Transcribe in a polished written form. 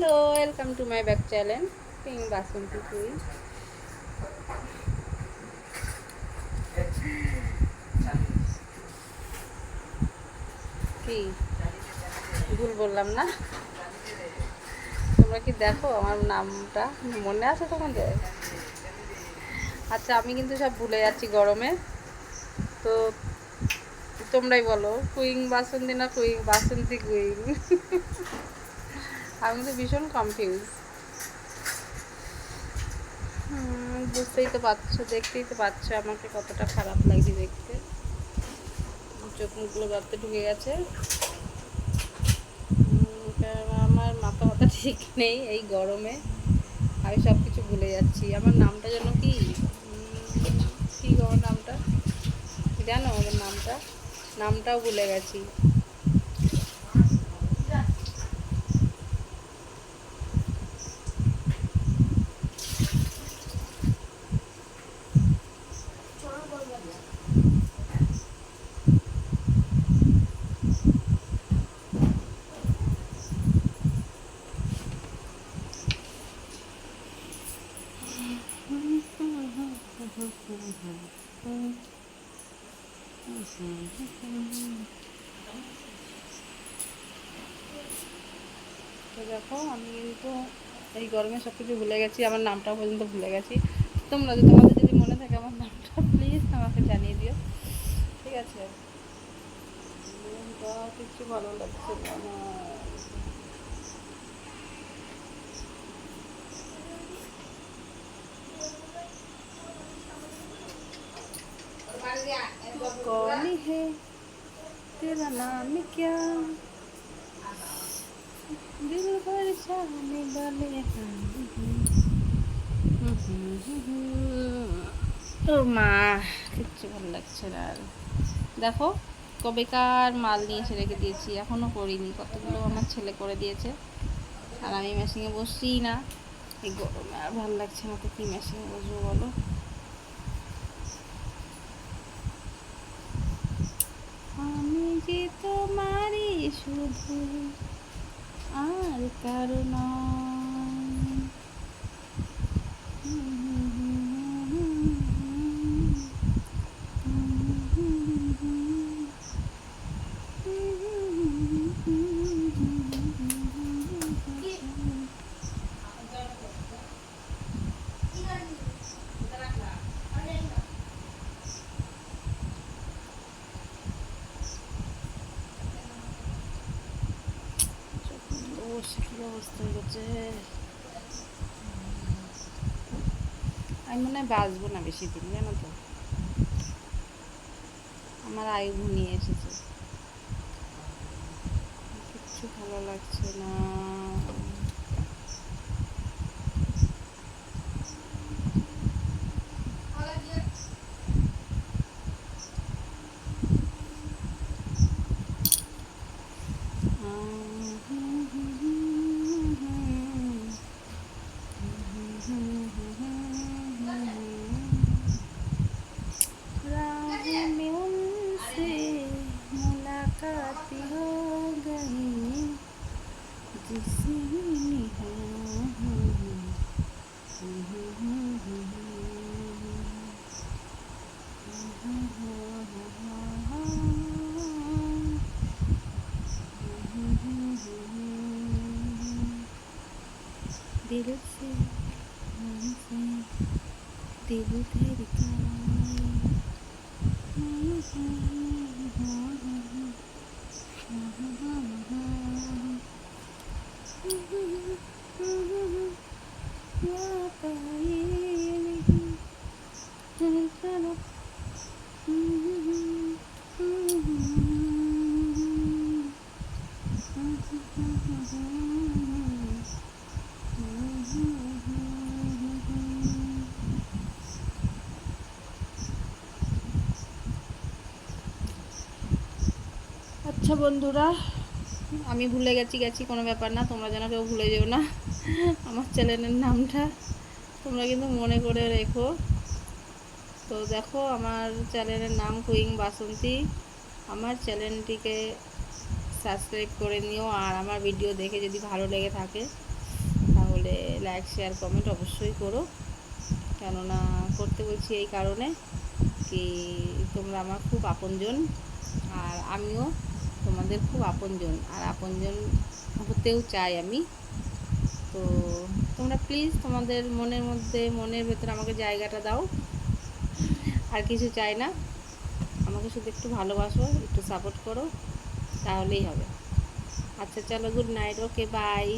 Hello, welcome to my back channel পিং বাসন্তী কুই। কি ভুল বললাম না? তোমরা কি দেখো আমার নামটা মনে আছে তোমাদের? আচ্ছা, আমি কিন্তু সব ভুলে যাচ্ছি গরমে। তো তোমরাই বলো, কুইং বাসন্তী না কুইং বাসন্তী কুইং? আমি তো ভীষণ কনফিউজ। বুঝতেই তো পারছো, দেখতেই তো পাচ্ছ আমাকে কতটা খারাপ লাগছে দেখতে। চোখ মুখগুলো গর্তে ঢুকে গেছে। আমার মাথা ব্যথা ঠিক নেই এই গরমে। আমি সব কিছু ভুলে যাচ্ছি। আমার নামটা যেন কি কী আমার নামটা জানো? আমার নামটাও ভুলে গেছি। তো দেখো, আমি কিন্তু এই গরমে সব কিছু ভুলে গেছি, আমার নামটাও পর্যন্ত ভুলে গেছি। তোমাদের যদি মনে থাকে আমার নামটা প্লিজ আমাকে জানিয়ে দিও, ঠিক আছে? মনটা কিছু ভালো লাগছে না আমার। कौन है तेरा नाम क्या, दिल भर जाने वाले हैं। ও মা, কিচ্ছু ভালো লাগছে না আর। দেখো কবেকার মাল নিয়ে এসে রেখে দিয়েছি, এখনও করিনি। কতগুলো আমার ছেলে করে দিয়েছে আর আমি মেশিনে বসছি না। এই গরমে আর ভালো লাগছে না, তো কি মেশিনে বসবো বলো? আমি যে তোমারই শুধু, আর কারো নয়। কী অবস্থা হয়েছে! আমি মনে হয় বাঁচবো না বেশি দিন, জানো তো। আমার আয়ু ঘনিয়ে এসেছে, কিচ্ছু ভালো লাগছে না। मुलाकात हो गई जिसमें दिल से दिल धड़काए। আচ্ছা বন্ধুরা, আমি ভুলে গেছি কোনো ব্যাপার না, তোমরা যেন কেউ ভুলে যেও না আমার চ্যানেলের নামটা তোমরা কিন্তু মনে করে রেখো। তো দেখো, আমার চ্যানেলের নাম কুইং বাসন্তী। আমার চ্যানেলটিকে সাবস্ক্রাইব করে নিও, আর আমার ভিডিও দেখে যদি ভালো লেগে থাকে করে লাইক শেয়ার কমেন্ট অবশ্যই করো। কেননা করতে বলছি এই কারণে কি তোমরা আমার খুব আপনজন, আর আমিও তোমাদের খুব আপনজন, আর আপনজন হতেও চাই আমি। তো তোমরা প্লিজ তোমাদের মনের মধ্যে, মনের ভেতরে আমাকে জায়গাটা দাও, আর কিছু চাই না। আমাকে শুধু একটু ভালোবাসো, একটু সাপোর্ট করো, তাহলেই হবে। আচ্ছা চলো, গুড নাইট, ওকে বাই।